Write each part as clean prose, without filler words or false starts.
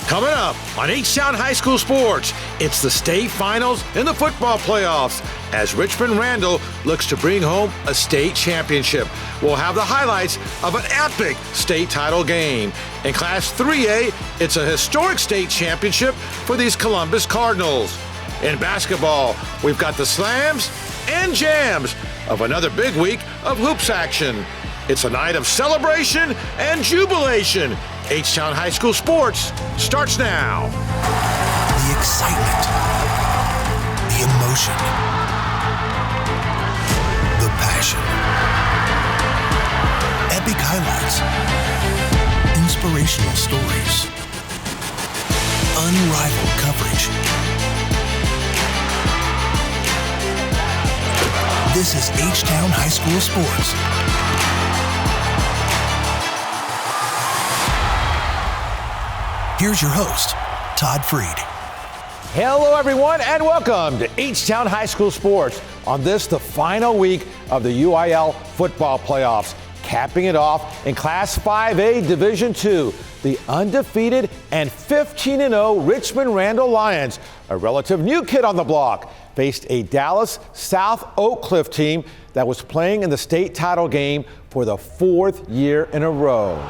Coming up on H-Town High School Sports, it's the state finals and the football playoffs as Richmond Randall looks to bring home a state championship. We'll have the highlights of an epic state title game. In Class 3A, it's a historic state championship for these Columbus Cardinals. In basketball, we've got the slams and jams of another big week of hoops action. It's a night of celebration and jubilation. H-Town High School Sports starts now. The excitement, the emotion, the passion, epic highlights, inspirational stories, unrivaled coverage. This is H-Town High School Sports. Here's your host, Todd Freed. Hello, everyone, and welcome to H-Town High School Sports on this, the final week of the UIL football playoffs. Capping it off in Class 5A Division II, the undefeated and 15-0 Richmond Randall Lions, a relative new kid on the block, faced a Dallas South Oak Cliff team that was playing in the state title game for the fourth year in a row.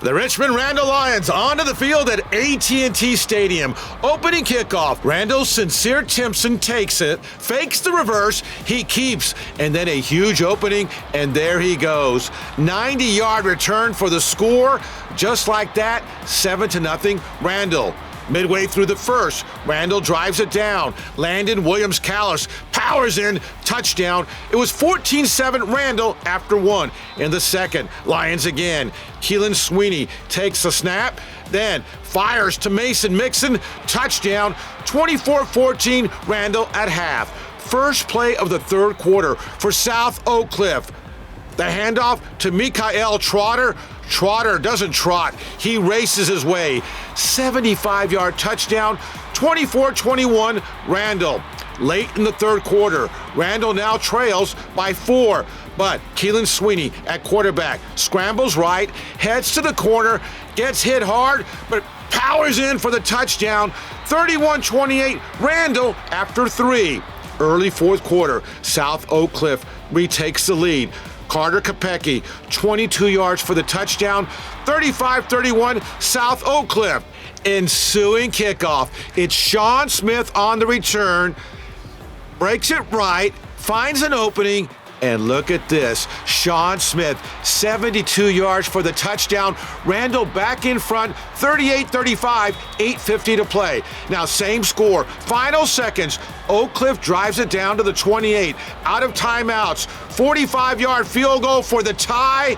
The Richmond Randall Lions onto the field at AT&T Stadium. Opening kickoff, Randall's Sincere Timpson takes it, fakes the reverse, he keeps, and then a huge opening, and there he goes. 90-yard return for the score. Just like that, 7-0 Randall. Midway through the first, Randall drives it down. Landon Williams-Callis powers in, touchdown. It was 14-7 Randall after one. In the second, Lions again. Keelan Sweeney takes the snap, then fires to Mason Mixon, touchdown. 24-14 Randall at half. First play of the third quarter for South Oak Cliff. The handoff to Mikael Trotter. Trotter doesn't trot. He races his way. 75-yard touchdown, 24-21 Randall. Late in the third quarter, Randall now trails by 4. But Keelan Sweeney at quarterback scrambles right, heads to the corner, gets hit hard, but powers in for the touchdown. 31-28 Randall after 3. Early fourth quarter, South Oak Cliff retakes the lead. Carter Kopecky, 22 yards for the touchdown, 35-31 South Oak Cliff. Ensuing kickoff, it's Sean Smith on the return, breaks it right, finds an opening, and look at this. Sean Smith, 72 yards for the touchdown. Randall back in front, 38-35, 8:50 to play. Now same score, final seconds. Oak Cliff drives it down to the 28. Out of timeouts, 45-yard field goal for the tie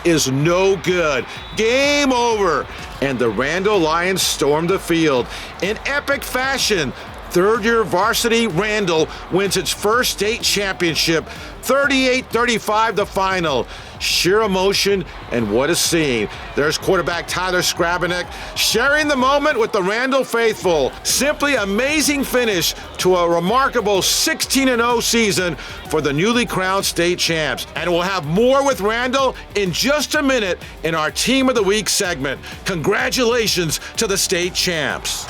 is no good. Game over. And the Randall Lions storm the field in epic fashion. Third-year varsity Randall wins its first state championship, 38-35 the final. Sheer emotion, and what a scene. There's quarterback Tyler Skrabanek sharing the moment with the Randall faithful. Simply amazing finish to a remarkable 16-0 season for the newly crowned state champs. And we'll have more with Randall in just a minute in our Team of the Week segment. Congratulations to the state champs.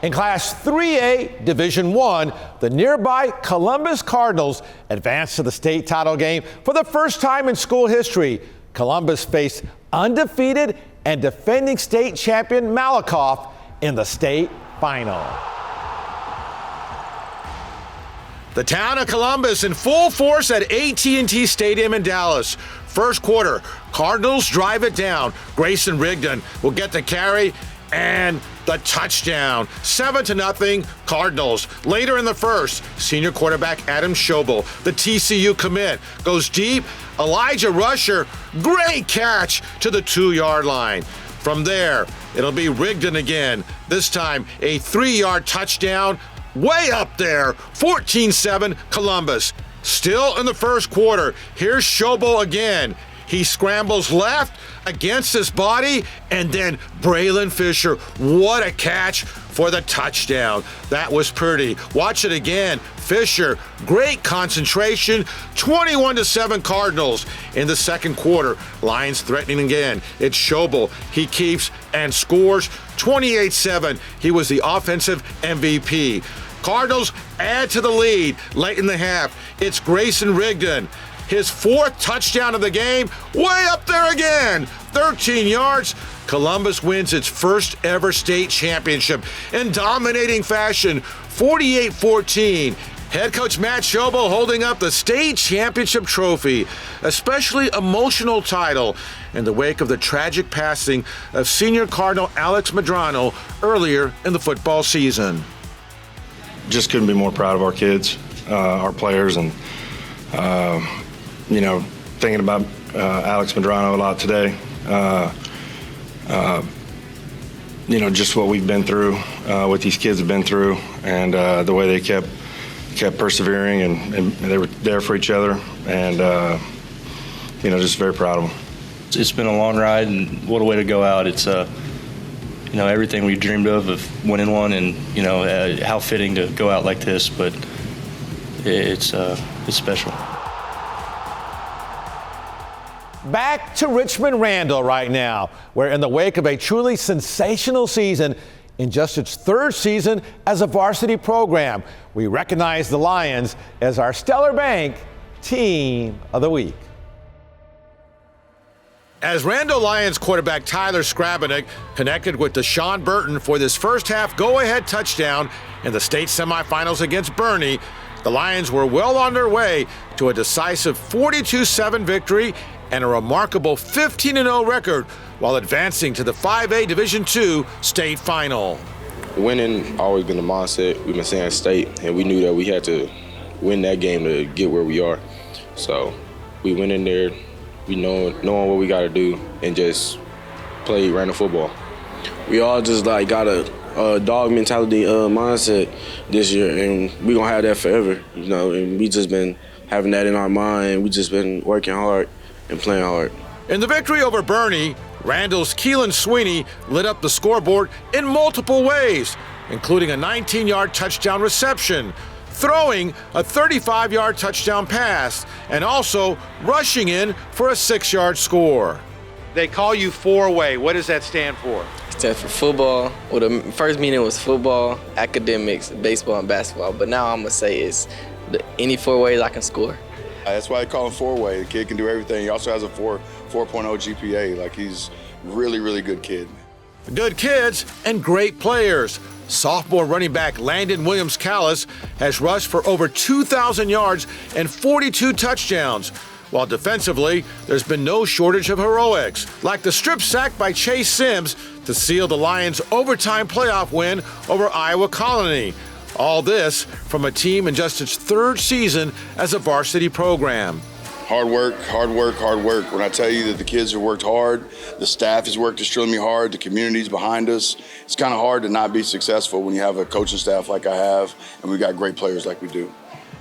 In Class 3A Division I, the nearby Columbus Cardinals advanced to the state title game for the first time in school history. Columbus faced undefeated and defending state champion Malakoff in the state final. The town of Columbus in full force at AT&T Stadium in Dallas. First quarter, Cardinals drive it down. Grayson Rigdon will get the carry and the touchdown. 7-0 Cardinals. Later in the first, senior quarterback Adam Schobel, the TCU commit, goes deep. Elijah Rusher, great catch to the 2-yard line. From there, it'll be Rigdon again. This time, a 3-yard touchdown. Way up there, 14-7 Columbus. Still in the first quarter, here's Schobel again. He scrambles left against his body, and then Braylon Fisher, what a catch for the touchdown. That was pretty. Watch it again. Fisher, great concentration, 21-7 Cardinals in the second quarter. Lions threatening again. It's Schobel. He keeps and scores 28-7. He was the offensive MVP. Cardinals add to the lead late in the half. It's Grayson Rigdon. His fourth touchdown of the game, way up there again, 13 yards. Columbus wins its first ever state championship in dominating fashion, 48-14. Head coach Matt Schobel holding up the state championship trophy, especially emotional title in the wake of the tragic passing of senior Cardinal Alex Medrano earlier in the football season. Just couldn't be more proud of our kids, our players, and thinking about Alex Medrano a lot today. Just what we've been through, what these kids have been through, and the way they kept persevering and they were there for each other, and just very proud of them. It's been a long ride, and what a way to go out. It's everything we dreamed of winning one, and how fitting to go out like this, but it's special. Back to Richmond Randall right now, where in the wake of a truly sensational season, in just its third season as a varsity program, we recognize the Lions as our Stellar Bank Team of the Week. As Randall Lions quarterback Tyler Skrabinick connected with Deshaun Burton for this first half go-ahead touchdown in the state semifinals against Bernie, the Lions were well on their way to a decisive 42-7 victory and a remarkable 15-0 record while advancing to the 5A Division II state final. Winning always been the mindset. We've been saying state, and we knew that we had to win that game to get where we are. So we went in there, we knowing what we got to do, and just play random football. We all just got a dog mentality mindset this year, and we're going to have that forever, and we just been having that in our mind. We just been working hard and playing hard. In the victory over Bernie, Randall's Keelan Sweeney lit up the scoreboard in multiple ways, including a 19-yard touchdown reception, throwing a 35-yard touchdown pass, and also rushing in for a 6-yard score. They call you four-way. What does that stand for? It stands for football. Well, the first meaning was football, academics, baseball, and basketball. But now I'm going to say it's any 4 ways I can score. That's why they call him four-way. The kid can do everything. He also has a 4.0 GPA. He's really, really good kid. Good kids and great players. Sophomore running back Landon Williams-Callis has rushed for over 2,000 yards and 42 touchdowns. While defensively, there's been no shortage of heroics, like the strip sack by Chase Sims to seal the Lions' overtime playoff win over Iowa Colony. All this from a team in just its third season as a varsity program. Hard work, hard work, hard work. When I tell you that the kids have worked hard, the staff has worked extremely hard, the community's behind us, it's kind of hard to not be successful when you have a coaching staff like I have, and we got great players like we do.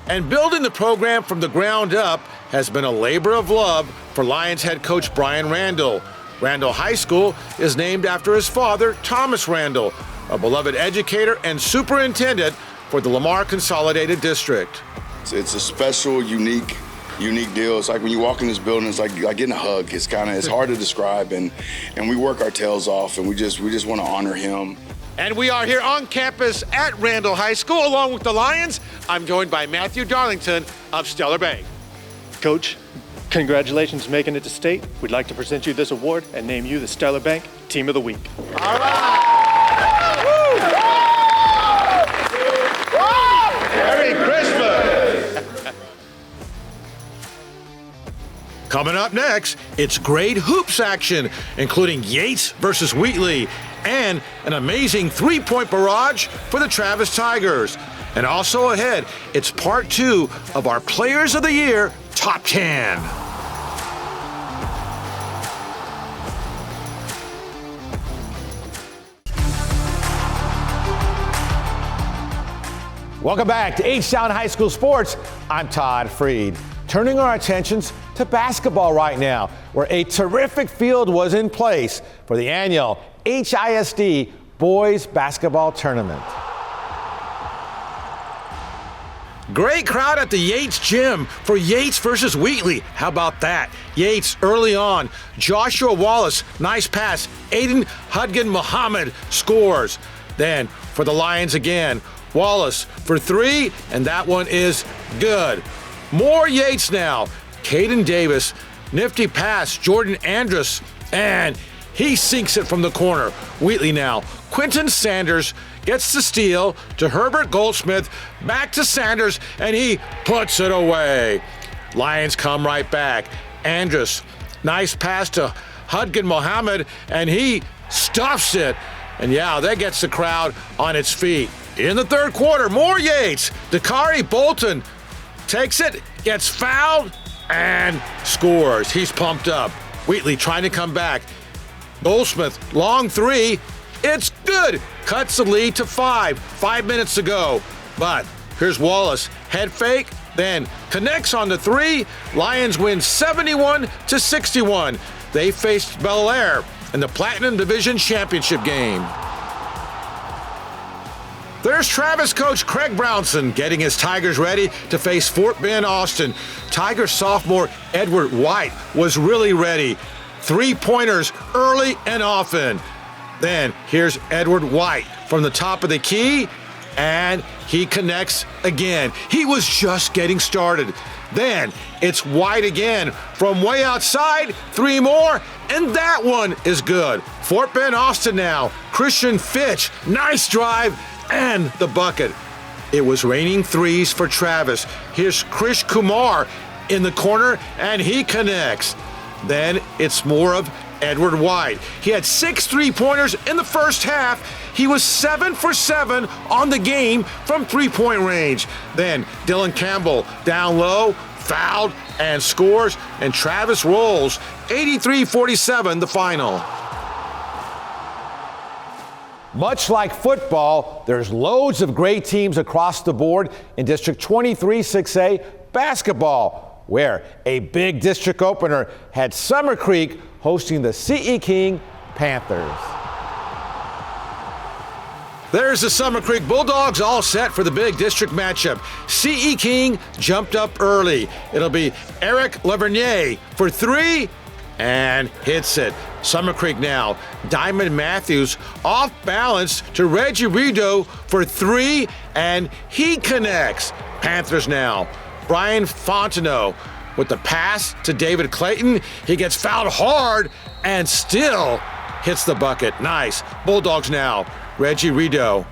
And building the program from the ground up has been a labor of love for Lions head coach Brian Randall. Randall High School is named after his father, Thomas Randall, a beloved educator and superintendent for the Lamar Consolidated District. It's a special, unique deal. It's like when you walk in this building, it's like getting a hug. It's hard to describe, and we work our tails off, and we just want to honor him. And we are here on campus at Randall High School along with the Lions. I'm joined by Matthew Darlington of Stellar Bank. Coach, congratulations on making it to state. We'd like to present you this award and name you the Stellar Bank Team of the Week. All right. Merry Christmas. Coming up next, it's grade hoops action, including Yates versus Wheatley, and an amazing three-point barrage for the Travis Tigers. And also ahead, it's part 2 of our Players of the Year Top 10. Welcome back to H-Town High School Sports. I'm Todd Freed. turning our attentions to basketball right now, where a terrific field was in place for the annual HISD Boys Basketball Tournament. Great crowd at the Yates Gym for Yates versus Wheatley. How about that? Yates early on. Joshua Wallace, nice pass. Aiden Hudgan Muhammad scores. Then for the Lions again, Wallace for three, and that one is good. More Yates now. Caden Davis, nifty pass. Jordan Andrus, and he sinks it from the corner. Wheatley now. Quentin Sanders gets the steal to Herbert Goldsmith, back to Sanders, and he puts it away. Lions come right back. Andrus, nice pass to Hudgan Mohammed, and he stuffs it. And yeah, that gets the crowd on its feet. In the third quarter, more Yates. Dakari Bolton takes it, gets fouled, and scores. He's pumped up. Wheatley trying to come back. Goldsmith, long three. It's good. Cuts the lead to 5. 5 minutes to go. But here's Wallace. Head fake, then connects on the three. Lions win 71-61. They faced Bel Air in the Platinum Division Championship game. There's Travis coach Craig Brownson getting his Tigers ready to face Fort Bend Austin. Tigers sophomore Edward White was really ready. 3-pointers early and often. Then here's Edward White from the top of the key, and he connects again. He was just getting started. Then it's White again from way outside, 3 more, and that one is good. Fort Bend Austin now. Christian Fitch, nice drive, and the bucket. It was raining threes for Travis. Here's Krish Kumar in the corner, and he connects. Then it's more of Edward White. He had 6 3-pointers in the first half. He was 7 for 7 on the game from 3-point range. Then Dylan Campbell down low, fouled, and scores, and Travis rolls 83-47 the final. Much like football, there's loads of great teams across the board in District 23 6A basketball, where a big district opener had Summer Creek hosting the C.E. King Panthers. There's the Summer Creek Bulldogs all set for the big district matchup. C.E. King jumped up early. It'll be Eric Lavernier for 3 and hits it. Summer Creek now. Diamond Matthews off balance to Reggie Rideau for 3, and he connects. Panthers now. Brian Fontenot with the pass to David Clayton. He gets fouled hard and still hits the bucket. Nice. Bulldogs now. Reggie Rideau.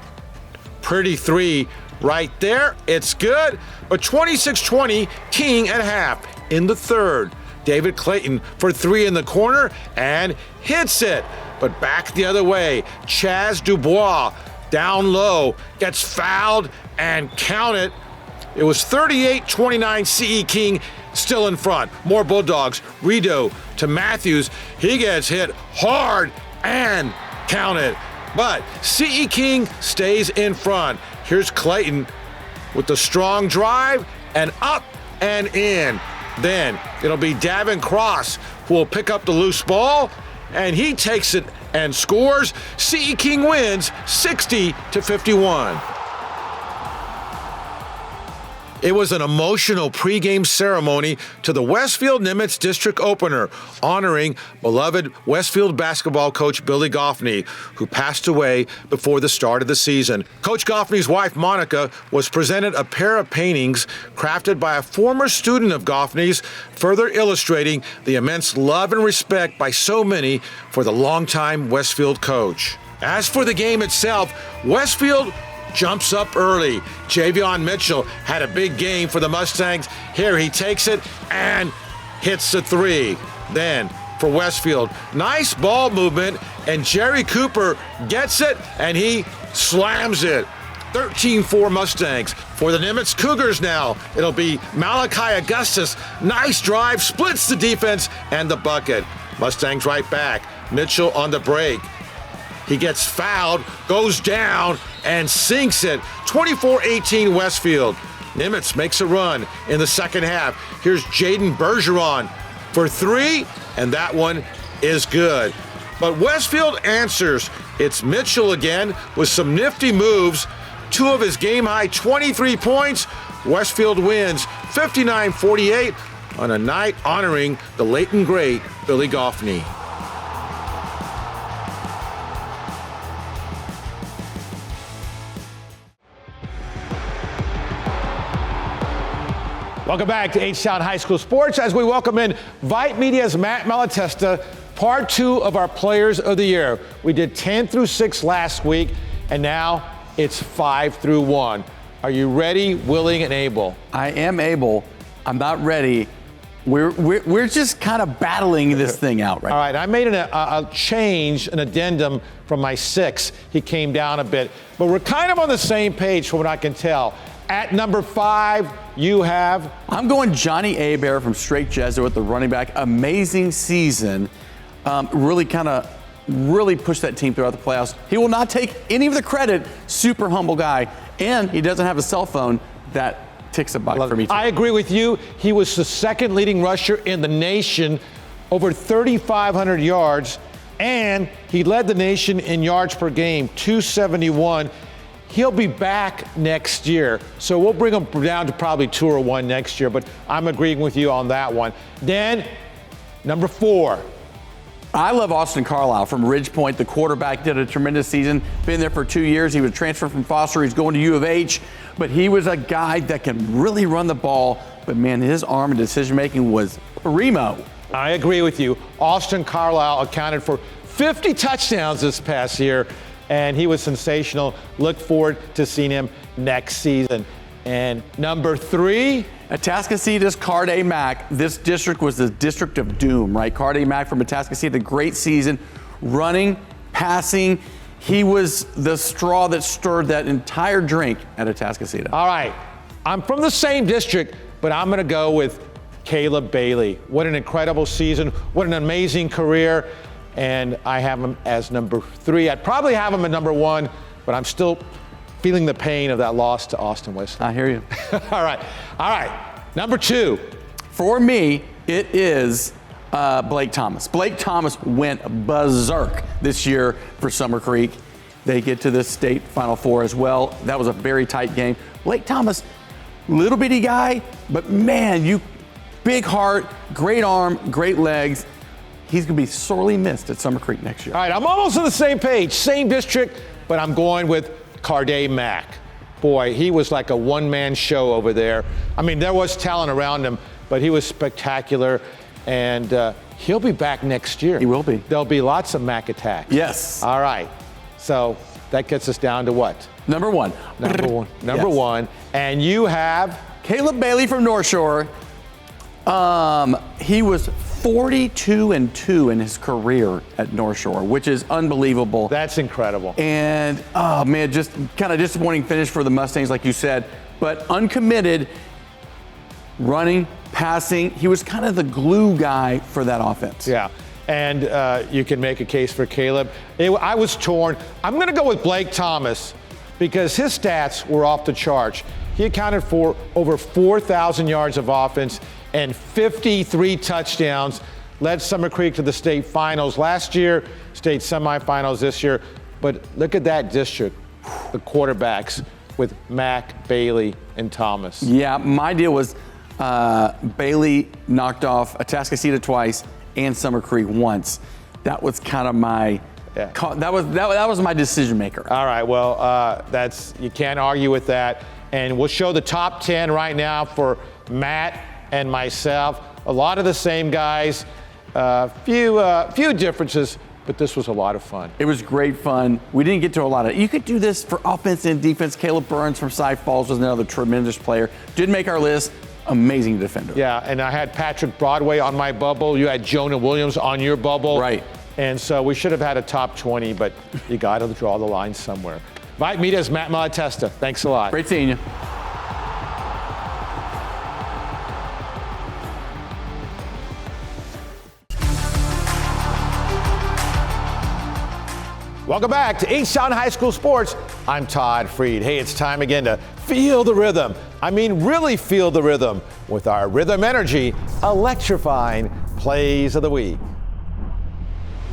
Pretty 3 right there. It's good. But 26-20, King at half in the third. David Clayton for 3 in the corner and hits it. But back the other way. Chaz Dubois down low, gets fouled and count it. It was 38-29, C.E. King still in front. More Bulldogs. Rideau to Matthews. He gets hit hard and count it. But C.E. King stays in front. Here's Clayton with the strong drive and up and in. Then it'll be Davin Cross who will pick up the loose ball, and he takes it and scores. C.E. King wins 60-51. It was an emotional pregame ceremony to the Westfield Nimitz District Opener, honoring beloved Westfield basketball coach Billy Goffney, who passed away before the start of the season. Coach Goffney's wife, Monica, was presented a pair of paintings crafted by a former student of Goffney's, further illustrating the immense love and respect by so many for the longtime Westfield coach. As for the game itself, Westfield jumps up early. Javion Mitchell had a big game for the Mustangs. Here he takes it and hits the 3. Then for Westfield, nice ball movement, and Jerry Cooper gets it and he slams it. 13-4 Mustangs. For the Nimitz Cougars now, it'll be Malachi Augustus. Nice drive, splits the defense and the bucket. Mustangs right back. Mitchell on the break. He gets fouled, goes down, and sinks it. 24-18 Westfield. Nimitz makes a run in the second half. Here's Jaden Bergeron for three, and that one is good. But Westfield answers. It's Mitchell again with some nifty moves. 2 of his game-high 23 points. Westfield wins 59-48 on a night honoring the late and great Billy Goffney. Welcome back to H-Town High School Sports as we welcome in Vite Media's Matt Malatesta, part 2 of our Players of the Year. We did 10 through 6 last week, and now it's 5 through 1. Are you ready, willing, and able? I am able. I'm not ready. We're just kind of battling this thing out right All right, I made a change, an addendum from my 6. He came down a bit, but we're kind of on the same page from what I can tell. At number 5, you have? I'm going Johnny Hebert from Straight Jesuit, the running back. Amazing season. Really pushed that team throughout the playoffs. He will not take any of the credit. Super humble guy. And he doesn't have a cell phone. That ticks a box for me too. I agree with you. He was the second leading rusher in the nation, over 3,500 yards, and he led the nation in yards per game, 271. He'll be back next year, so we'll bring him down to probably 2 or 1 next year, but I'm agreeing with you on that one. Then, number 4. I love Austin Carlisle from Ridge Point. The quarterback did a tremendous season. Been there for 2 years. He was transferred from Foster. He's going to U of H, but he was a guy that can really run the ball. But man, his arm and decision-making was primo. I agree with you. Austin Carlisle accounted for 50 touchdowns this past year, and he was sensational. Look forward to seeing him next season. And number 3. Atascocita's Carday Mack. This district was the district of doom, right? Carday Mack from Atascocita, a great season, running, passing. He was the straw that stirred that entire drink at Atascocita. All right, I'm from the same district, but I'm gonna go with Caleb Bailey. What an incredible season, what an amazing career, and I have him as number 3. I'd probably have him at number 1, but I'm still feeling the pain of that loss to Austin Westlake. I hear you. All right, number 2. For me, it is Blake Thomas. Blake Thomas went berserk this year for Summer Creek. They get to the state Final Four as well. That was a very tight game. Blake Thomas, little bitty guy, but man, big heart, great arm, great legs. He's gonna be sorely missed at Summer Creek next year. All right, I'm almost on the same page, same district, but I'm going with Carday Mack. Boy, he was like a one-man show over there. I mean, there was talent around him, but he was spectacular, and he'll be back next year. He will be. There'll be lots of Mack attacks. Yes. All right, so that gets us down to what? Number 1. Number 1, and you have? Caleb Bailey from North Shore. He was 42-2 in his career at North Shore, which is unbelievable. That's incredible. And, oh man, just kind of disappointing finish for the Mustangs, like you said, but uncommitted, running, passing. He was kind of the glue guy for that offense. Yeah, and you can make a case for Caleb. I was torn. I'm gonna go with Blake Thomas because his stats were off the charts. He accounted for over 4,000 yards of offense and 53 touchdowns, led Summer Creek to the state finals last year, state semifinals this year. But look at that district, the quarterbacks with Mack, Bailey, and Thomas. Yeah, my deal was Bailey knocked off Atascocita twice and Summer Creek once. That was kind of my that was my decision maker. All right, well, you can't argue with that. And we'll show the top 10 right now for Matt and myself. A lot of the same guys, few differences, but this was a lot of fun. It was great fun. We didn't get to a lot of. You could do this for offense and defense. Caleb Burns from Cy Falls was another tremendous player. Did make our list. Amazing defender. Yeah, and I had Patrick Broadway on my bubble. You had Jonah Williams on your bubble. Right. And so we should have had a top 20, but you got to draw the line somewhere. Vite Media's Matt Malatesta. Thanks a lot. Great seeing you. Welcome back to H-Town High School Sports. I'm Todd Freed. Hey, it's time again to feel the rhythm. I mean, really feel the rhythm with our Rhythm Energy electrifying plays of the week.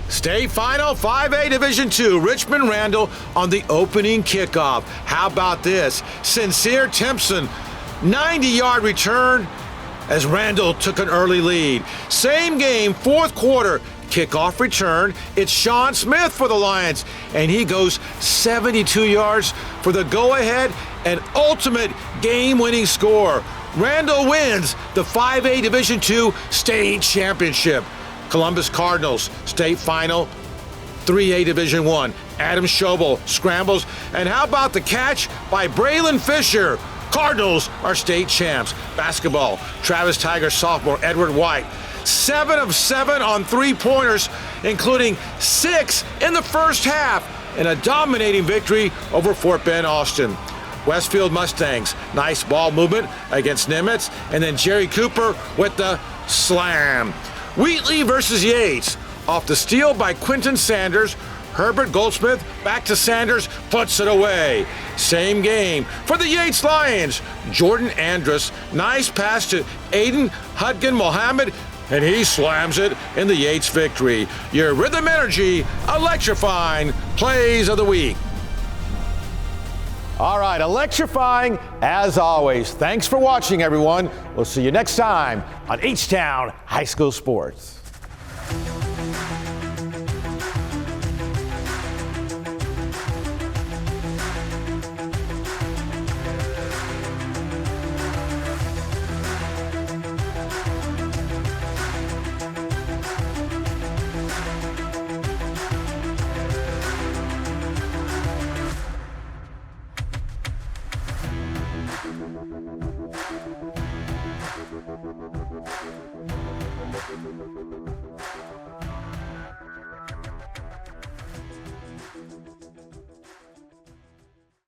State Final 5A Division II, Richmond Randall on the opening kickoff. How about this? Sincere Timpson, 90-yard return as Randall took an early lead. Same game, fourth quarter, kickoff return. It's Sean Smith for the Lions, and he goes 72 yards for the go-ahead and ultimate game-winning score. Randall wins the 5A Division II state championship. Columbus Cardinals, state final, 3A Division I. Adam Schobel scrambles. And how about the catch by Braylon Fisher? Cardinals are state champs. Basketball, Travis Tiger sophomore Edward White, 7 of 7 on three-pointers, including 6 in the first half, and a dominating victory over Fort Bend Austin. Westfield Mustangs, nice ball movement against Nimitz, and then Jerry Cooper with the slam. Wheatley versus Yates, off the steal by Quentin Sanders. Herbert Goldsmith back to Sanders, puts it away. Same game for the Yates Lions. Jordan Andrus, nice pass to Aiden Hudkin Mohammed, and he slams it in the Yates victory. Your Rhythm Energy electrifying plays of the week. All right, electrifying as always. Thanks for watching, everyone. We'll see you next time on H-Town High School Sports.